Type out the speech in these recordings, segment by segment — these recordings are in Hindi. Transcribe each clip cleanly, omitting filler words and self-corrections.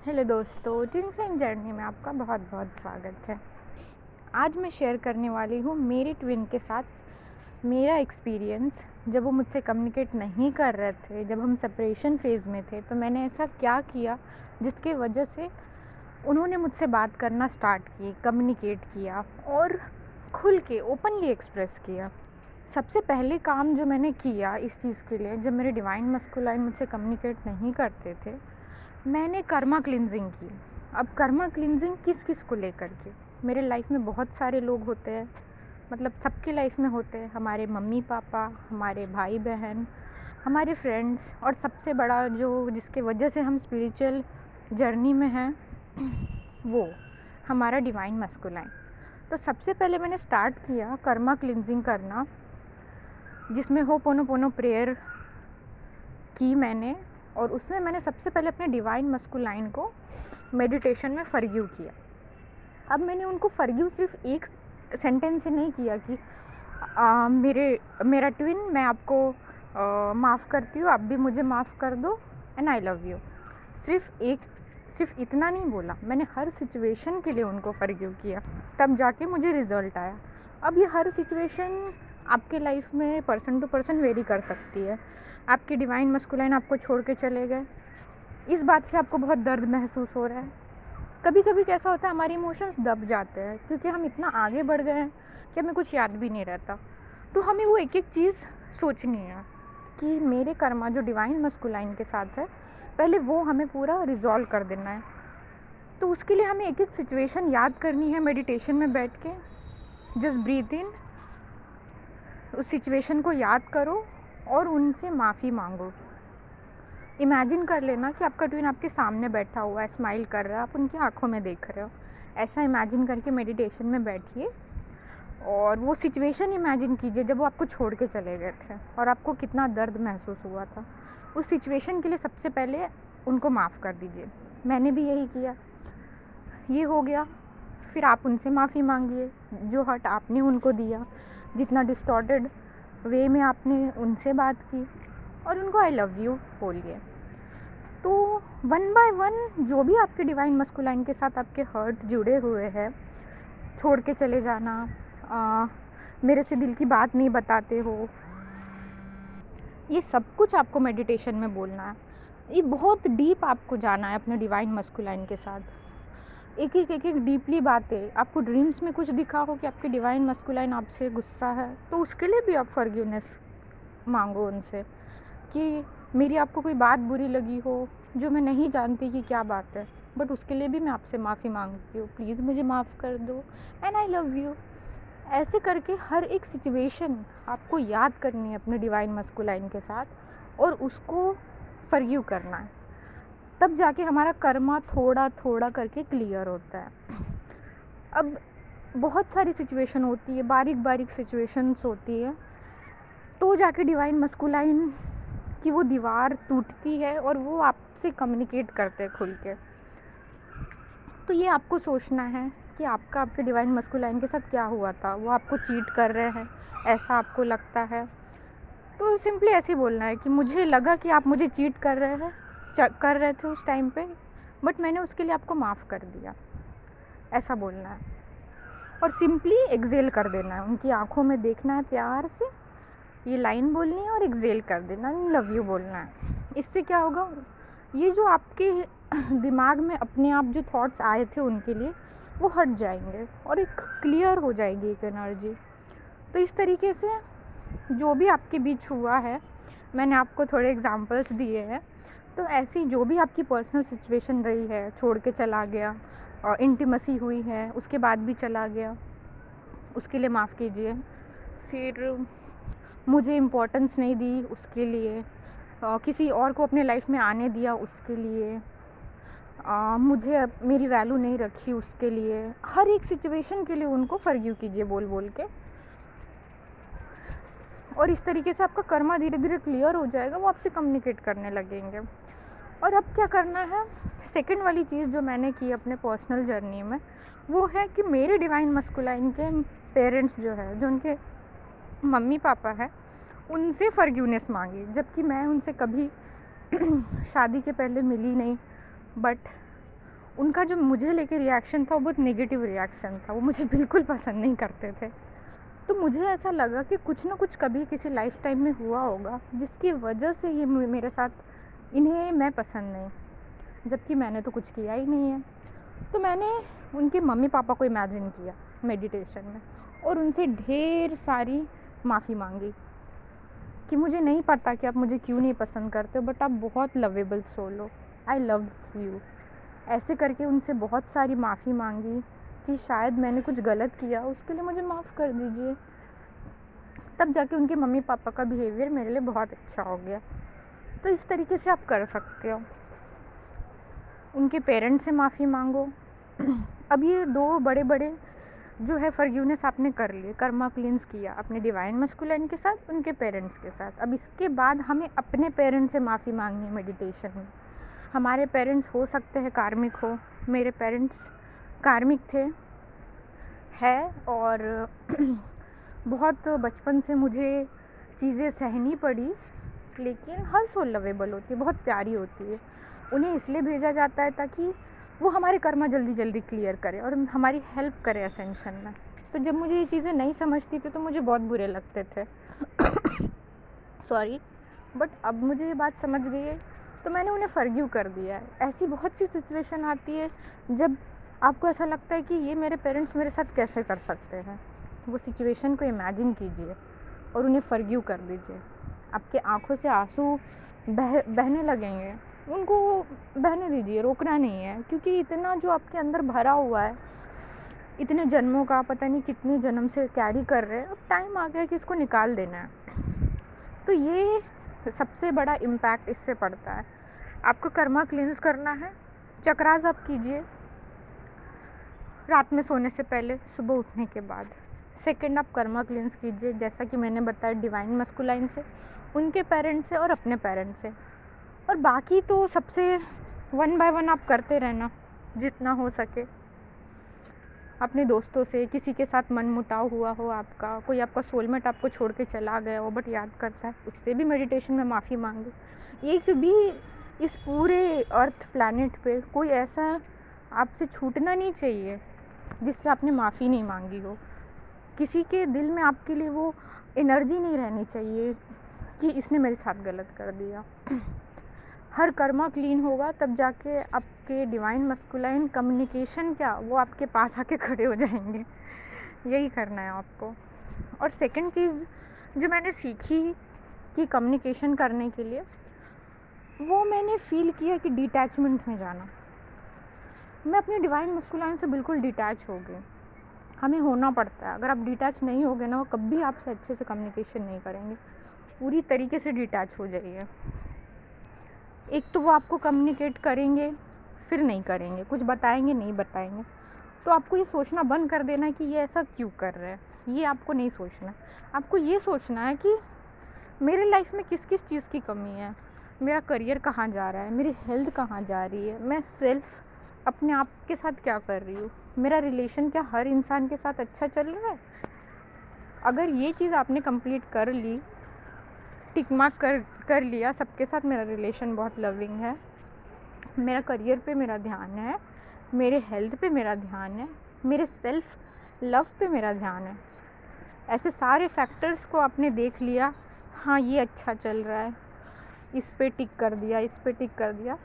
हेलो दोस्तों, ट्विन्स एंड जर्नी में आपका बहुत बहुत स्वागत है। आज मैं शेयर करने वाली हूँ मेरी ट्विन के साथ मेरा एक्सपीरियंस। जब वो मुझसे कम्युनिकेट नहीं कर रहे थे, जब हम सेपरेशन फेज़ में थे, तो मैंने ऐसा क्या किया जिसके वजह से उन्होंने मुझसे बात करना स्टार्ट की, कम्युनिकेट किया और खुल के ओपनली एक्सप्रेस किया। सबसे पहले काम जो मैंने किया इस चीज़ के लिए, जब मेरे डिवाइन मस्कुलाइन मुझसे कम्युनिकेट नहीं करते थे, मैंने कर्मा क्लिनजिंग की। अब कर्मा क्लिनजिंग किस किस को लेकर के, मेरे लाइफ में बहुत सारे लोग होते हैं, मतलब सबके लाइफ में होते हैं। हमारे मम्मी पापा, हमारे भाई बहन, हमारे फ्रेंड्स, और सबसे बड़ा जो जिसके वजह से हम स्पिरिचुअल जर्नी में हैं वो हमारा डिवाइन मस्कुलाइन। तो सबसे पहले मैंने स्टार्ट किया कर्मा क्लिनजिंग करना, जिसमें होपोनोपोनो प्रेयर की मैंने, और उसमें मैंने सबसे पहले अपने डिवाइन मस्कुलाइन को मेडिटेशन में फॉरगिव किया। अब मैंने उनको फॉरगिव सिर्फ एक सेंटेंस से नहीं किया कि मेरा ट्विन, मैं आपको माफ़ करती हूँ, आप भी मुझे माफ़ कर दो एंड आई लव यू। सिर्फ इतना नहीं बोला, मैंने हर सिचुएशन के लिए उनको फॉरगिव किया, तब जाके मुझे रिज़ल्ट आया। अब ये हर सिचुएशन आपके लाइफ में पर्सन टू पर्सन वेरी कर सकती है। आपकी डिवाइन मस्कुलाइन आपको छोड़ के चले गए, इस बात से आपको बहुत दर्द महसूस हो रहा है। कभी कभी कैसा होता है, हमारे इमोशंस दब जाते हैं क्योंकि हम इतना आगे बढ़ गए हैं कि हमें कुछ याद भी नहीं रहता। तो हमें वो एक एक चीज़ सोचनी है कि मेरे कर्मा जो डिवाइन मस्कुलाइन के साथ है, पहले वो हमें पूरा रिजॉल्व कर देना है। तो उसके लिए हमें एक एक सिचुएशन याद करनी है मेडिटेशन में बैठ के। जस्ट ब्रीथ इन, उस सिचुएशन को याद करो और उनसे माफ़ी मांगो। इमेजिन कर लेना कि आपका ट्विन आपके सामने बैठा हुआ है, स्माइल कर रहा है, आप उनकी आंखों में देख रहे हो। ऐसा इमेजिन करके मेडिटेशन में बैठिए और वो सिचुएशन इमेजिन कीजिए जब वो आपको छोड़ के चले गए थे और आपको कितना दर्द महसूस हुआ था। उस सिचुएशन के लिए सबसे पहले उनको माफ़ कर दीजिए। मैंने भी यही किया, ये हो गया। फिर आप उनसे माफ़ी मांगिए जो हर्ट आपने उनको दिया, जितना डिस्टॉर्टेड वे में आपने उनसे बात की, और उनको आई लव यू बोलिए। तो वन बाय वन जो भी आपके डिवाइन मस्कुलाइन के साथ आपके हर्ट जुड़े हुए हैं, छोड़ के चले जाना, मेरे से दिल की बात नहीं बताते हो, ये सब कुछ आपको मेडिटेशन में बोलना है। ये बहुत डीप आपको जाना है अपने डिवाइन मस्कुलाइन के साथ। एक एक डीपली बातें। आपको ड्रीम्स में कुछ दिखा हो कि आपके डिवाइन मस्कुलाइन आपसे गुस्सा है, तो उसके लिए भी आप फॉरगिवनेस मांगो उनसे कि मेरी आपको कोई बात बुरी लगी हो जो मैं नहीं जानती कि क्या बात है, बट उसके लिए भी मैं आपसे माफ़ी मांगती हूँ, प्लीज़ मुझे माफ़ कर दो एंड आई लव यू। ऐसे करके हर एक सिचुएशन आपको याद करनी है अपने डिवाइन मस्कुलाइन के साथ और उसको फॉरगिव करना है। तब जाके हमारा कर्मा थोड़ा थोड़ा करके क्लियर होता है। अब बहुत सारी सिचुएशन होती है, बारीक बारीक सिचुएशंस होती है, तो जाके डिवाइन मस्कुलाइन कि वो दीवार टूटती है और वो आपसे कम्युनिकेट करते हैं खुल के। तो ये आपको सोचना है कि आपके डिवाइन मस्कुलाइन के साथ क्या हुआ था। वो आपको चीट कर रहे हैं, ऐसा आपको लगता है, तो सिंपली ऐसे ही बोलना है कि मुझे लगा कि आप मुझे चीट कर रहे थे उस टाइम पे, बट मैंने उसके लिए आपको माफ़ कर दिया, ऐसा बोलना है। और सिंपली एक्सेल कर देना है, उनकी आंखों में देखना है, प्यार से ये लाइन बोलनी है और एक्सेल कर देना, लव यू बोलना है। इससे क्या होगा, ये जो आपके दिमाग में अपने आप जो थॉट्स आए थे उनके लिए, वो हट जाएंगे और एक क्लियर हो जाएगी एक एनर्जी। तो इस तरीके से जो भी आपके बीच हुआ है, मैंने आपको थोड़े एग्जांपल्स दिए हैं, तो ऐसी जो भी आपकी पर्सनल सिचुएशन रही है, छोड़ के चला गया और इंटीमेसी हुई है, उसके बाद भी चला गया, उसके लिए माफ़ कीजिए। फिर मुझे इम्पोर्टेंस नहीं दी उसके लिए, किसी और को अपने लाइफ में आने दिया उसके लिए, मुझे मेरी वैल्यू नहीं रखी उसके लिए। हर एक सिचुएशन के लिए उनको फॉरगिव कीजिए बोल बोल के, और इस तरीके से आपका कर्मा धीरे धीरे क्लियर हो जाएगा, वो आपसे कम्युनिकेट करने लगेंगे। और अब क्या करना है, सेकंड वाली चीज़ जो मैंने की अपने पर्सनल जर्नी में, वो है कि मेरे डिवाइन मस्कुलाइन के पेरेंट्स जो है, जो उनके मम्मी पापा है, उनसे फॉरगिवनेस मांगी, जबकि मैं उनसे कभी शादी के पहले मिली नहीं, बट उनका जो मुझे लेके रिएक्शन था वो बहुत नेगेटिव रिएक्शन था, वो मुझे बिल्कुल पसंद नहीं करते थे। तो मुझे ऐसा लगा कि कुछ ना कुछ कभी किसी लाइफ टाइम में हुआ होगा जिसकी वजह से ये मेरे साथ, इन्हें मैं पसंद नहीं, जबकि मैंने तो कुछ किया ही नहीं है। तो मैंने उनके मम्मी पापा को इमेजिन किया मेडिटेशन में और उनसे ढेर सारी माफ़ी मांगी कि मुझे नहीं पता कि आप मुझे क्यों नहीं पसंद करते हो, बट आप बहुत लवेबल सोल हो, आई लव यू। ऐसे करके उनसे बहुत सारी माफ़ी मांगी कि शायद मैंने कुछ गलत किया, उसके लिए मुझे माफ़ कर दीजिए। तब जाके उनके मम्मी पापा का बिहेवियर मेरे लिए बहुत अच्छा हो गया। तो इस तरीके से आप कर सकते हो, उनके पेरेंट्स से माफ़ी मांगो। अब ये 2 बड़े बड़े जो है फॉरगिवनेस आपने कर लिए, कर्मा क्लींस किया अपने डिवाइन मस्कुलाइन के साथ, उनके पेरेंट्स के साथ। अब इसके बाद हमें अपने पेरेंट्स से माफ़ी मांगनी है मेडिटेशन में। हमारे पेरेंट्स हो सकते हैं कार्मिक हो, मेरे पेरेंट्स कार्मिक थे, है, और बहुत बचपन से मुझे चीज़ें सहनी पड़ी, लेकिन हर सोल लवेबल होती है, बहुत प्यारी होती है। उन्हें इसलिए भेजा जाता है ताकि वो हमारे कर्मा जल्दी जल्दी क्लियर करे और हमारी हेल्प करे असेंशन में। तो जब मुझे ये चीज़ें नहीं समझती थी तो मुझे बहुत बुरे लगते थे सॉरी, बट अब मुझे ये बात समझ गई है तो मैंने उन्हें फॉरगिव कर दिया है। ऐसी बहुत सी सिचुएशन आती है जब आपको ऐसा लगता है कि ये मेरे पेरेंट्स मेरे साथ कैसे कर सकते हैं। वो सिचुएशन को इमेजिन कीजिए और उन्हें फॉरगिव कर दीजिए। आपके आँखों से आंसू बहने लगेंगे, उनको बहने दीजिए, रोकना नहीं है, क्योंकि इतना जो आपके अंदर भरा हुआ है, इतने जन्मों का, पता नहीं कितने जन्म से कैरी कर रहे हैं, अब टाइम आ गया कि इसको निकाल देना है। तो ये सबसे बड़ा इम्पैक्ट इससे पड़ता है। आपको कर्मा क्लींस करना है, चक्रास आप कीजिए रात में सोने से पहले, सुबह उठने के बाद। सेकंड, आप कर्मा क्लींस कीजिए जैसा कि मैंने बताया डिवाइन मस्कुलाइन से, उनके पेरेंट्स से और अपने पेरेंट्स से। और बाकी तो सबसे 1 बाय 1 आप करते रहना जितना हो सके। अपने दोस्तों से, किसी के साथ मनमुटाव हुआ हो आपका, कोई आपका सोलमेट आपको छोड़ के चला गया हो बट याद करता है, उससे भी मेडिटेशन में माफ़ी मांगे। एक भी इस पूरे अर्थ प्लैनेट पे कोई ऐसा आपसे छूटना नहीं चाहिए जिससे आपने माफ़ी नहीं मांगी हो। किसी के दिल में आपके लिए वो एनर्जी नहीं रहनी चाहिए कि इसने मेरे साथ गलत कर दिया। हर कर्मा क्लीन होगा तब जाके आपके डिवाइन मस्कुलाइन कम्युनिकेशन क्या, वो आपके पास आके खड़े हो जाएंगे। यही करना है आपको। और सेकंड चीज़ जो मैंने सीखी कि कम्युनिकेशन करने के लिए, वो मैंने फ़ील किया कि डिटैचमेंट में जाना। मैं अपने डिवाइन मस्कुलाइन से बिल्कुल डिटैच हो गई। हमें होना पड़ता है, अगर आप डिटैच नहीं होगे ना, वो कभी आपसे अच्छे से कम्युनिकेशन नहीं करेंगे। पूरी तरीके से डिटैच हो जाइए। एक तो वो आपको कम्युनिकेट करेंगे फिर नहीं करेंगे, कुछ बताएंगे नहीं बताएंगे, तो आपको ये सोचना बंद कर देना है कि ये ऐसा क्यों कर रहे हैं। ये आपको नहीं सोचना। आपको ये सोचना है कि मेरे लाइफ में किस किस चीज़ की कमी है, मेरा करियर कहाँ जा रहा है, मेरी हेल्थ कहाँ जा रही है, मैं सेल्फ अपने आप के साथ क्या कर रही हूँ, मेरा रिलेशन क्या हर इंसान के साथ अच्छा चल रहा है। अगर ये चीज़ आपने कंप्लीट कर ली, टिक मार्क कर लिया, सबके साथ मेरा रिलेशन बहुत लविंग है, मेरा करियर पे मेरा ध्यान है, मेरे हेल्थ पे मेरा ध्यान है, मेरे सेल्फ लव पे मेरा ध्यान है, ऐसे सारे फैक्टर्स को आपने देख लिया, हाँ ये अच्छा चल रहा है, इस पे टिक कर दिया, इस पे टिक कर दिया,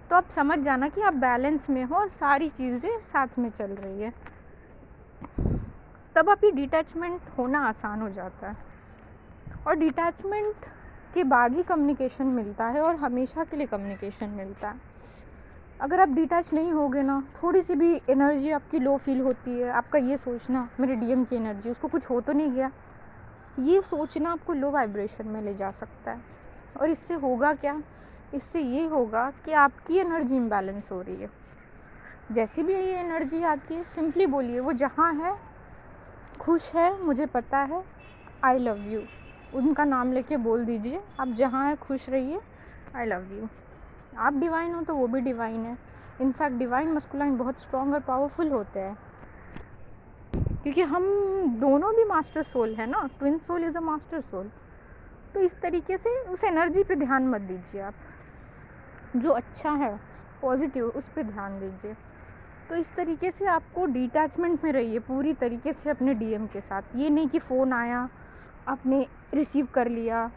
तो आप समझ जाना कि आप बैलेंस में हो और सारी चीज़ें साथ में चल रही है। तब आप ये डिटैचमेंट होना आसान हो जाता है। और डिटैचमेंट के बाद ही कम्युनिकेशन मिलता है और हमेशा के लिए कम्युनिकेशन मिलता है। अगर आप डिटैच नहीं होगे ना, थोड़ी सी भी एनर्जी आपकी लो फील होती है, आपका ये सोचना मेरे डीएम की एनर्जी, उसको कुछ हो तो नहीं गया, ये सोचना आपको लो वाइब्रेशन में ले जा सकता है। और इससे होगा क्या, इससे ये होगा कि आपकी एनर्जी इम्बैलेंस हो रही है। जैसी भी ये एनर्जी आती है, सिंपली बोलिए, वो जहाँ है खुश है, मुझे पता है, आई लव यू, उनका नाम लेके बोल दीजिए, आप जहाँ है खुश रहिए, आई लव यू। आप डिवाइन हो तो वो भी डिवाइन है। इनफैक्ट डिवाइन मस्कुलाइन बहुत स्ट्रॉन्ग और पावरफुल होते हैं, क्योंकि हम दोनों भी मास्टर सोल है ना, twin soul is a master soul. तो इस तरीके से उस एनर्जी पे ध्यान मत दीजिए, आप जो अच्छा है पॉजिटिव उस पे ध्यान दीजिए। तो इस तरीके से आपको डिटैचमेंट में रहिए पूरी तरीके से अपने डीएम के साथ। ये नहीं कि फ़ोन आया आपने रिसीव कर लिया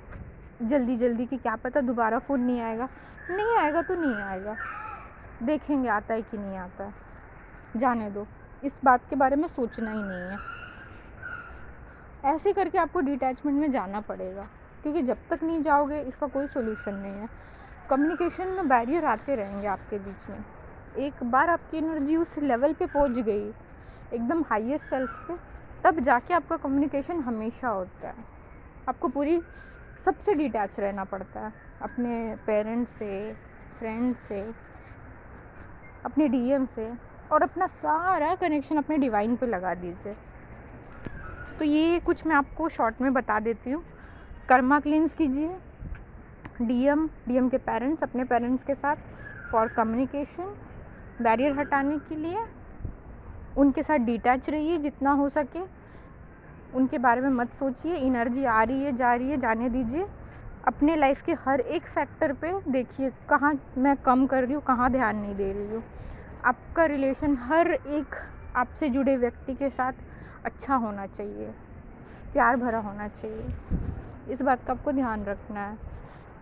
जल्दी जल्दी कि क्या पता दोबारा फ़ोन नहीं आएगा। नहीं आएगा तो नहीं आएगा, देखेंगे आता है कि नहीं आता है, जाने दो, इस बात के बारे में सोचना ही नहीं है। ऐसे करके आपको डिटैचमेंट में जाना पड़ेगा, क्योंकि जब तक नहीं जाओगे इसका कोई सोल्यूशन नहीं है। कम्युनिकेशन में बैरियर आते रहेंगे आपके बीच में। एक बार आपकी एनर्जी उस लेवल पे पहुंच गई एकदम हाईएस्ट सेल्फ पे, तब जाके आपका कम्युनिकेशन हमेशा होता है। आपको पूरी सबसे डिटैच रहना पड़ता है, अपने पेरेंट्स से, फ्रेंड से, अपने डीएम से, और अपना सारा कनेक्शन अपने डिवाइन पे लगा दीजिए। तो ये कुछ मैं आपको शॉर्ट में बता देती हूँ। कर्मा क्लींस कीजिए, डीएम के पेरेंट्स, अपने पेरेंट्स के साथ फॉर कम्युनिकेशन, बैरियर हटाने के लिए उनके साथ डिटैच रहिए जितना हो सके, उनके बारे में मत सोचिए। एनर्जी आ रही है जा रही है, जाने दीजिए। अपने लाइफ के हर एक फैक्टर पे देखिए कहाँ मैं कम कर रही हूँ, कहाँ ध्यान नहीं दे रही हूँ। आपका रिलेशन हर एक आपसे जुड़े व्यक्ति के साथ अच्छा होना चाहिए, प्यार भरा होना चाहिए। इस बात का आपको ध्यान रखना है।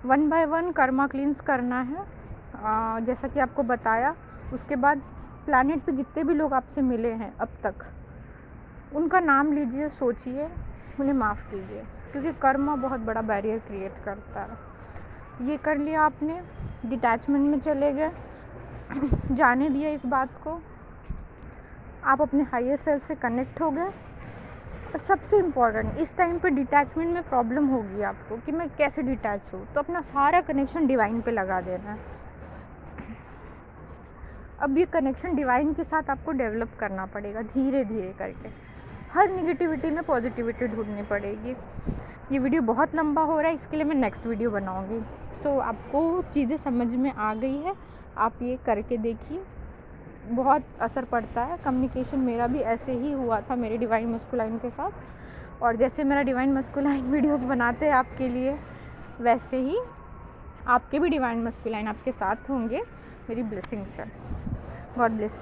1 बाय 1 कर्मा क्लींस करना है। जैसा कि आपको बताया, उसके बाद प्लैनेट पे जितने भी लोग आपसे मिले हैं अब तक, उनका नाम लीजिए, सोचिए, उन्हें माफ़ कीजिए, क्योंकि कर्मा बहुत बड़ा बैरियर क्रिएट करता है। ये कर लिया आपने, डिटैचमेंट में चले गए, जाने दिया इस बात को, आप अपने हायर सेल्फ से कनेक्ट हो गए। और सबसे इम्पॉर्टेंट, इस टाइम पे डिटैचमेंट में प्रॉब्लम होगी आपको कि मैं कैसे डिटैच हूँ, तो अपना सारा कनेक्शन डिवाइन पे लगा देना है। अब ये कनेक्शन डिवाइन के साथ आपको डेवलप करना पड़ेगा धीरे धीरे करके। हर निगेटिविटी में पॉजिटिविटी ढूंढनी पड़ेगी। ये वीडियो बहुत लंबा हो रहा है, इसके लिए मैं नेक्स्ट वीडियो बनाऊंगी। सो आपको चीज़ें समझ में आ गई है, आप ये करके देखिए, बहुत असर पड़ता है। कम्युनिकेशन मेरा भी ऐसे ही हुआ था मेरे डिवाइन मस्कुलाइन के साथ, और जैसे मेरा डिवाइन मस्कुलाइन वीडियोस बनाते हैं आपके लिए, वैसे ही आपके भी डिवाइन मस्कुलाइन आपके साथ होंगे। मेरी ब्लेसिंग्स है। God bless.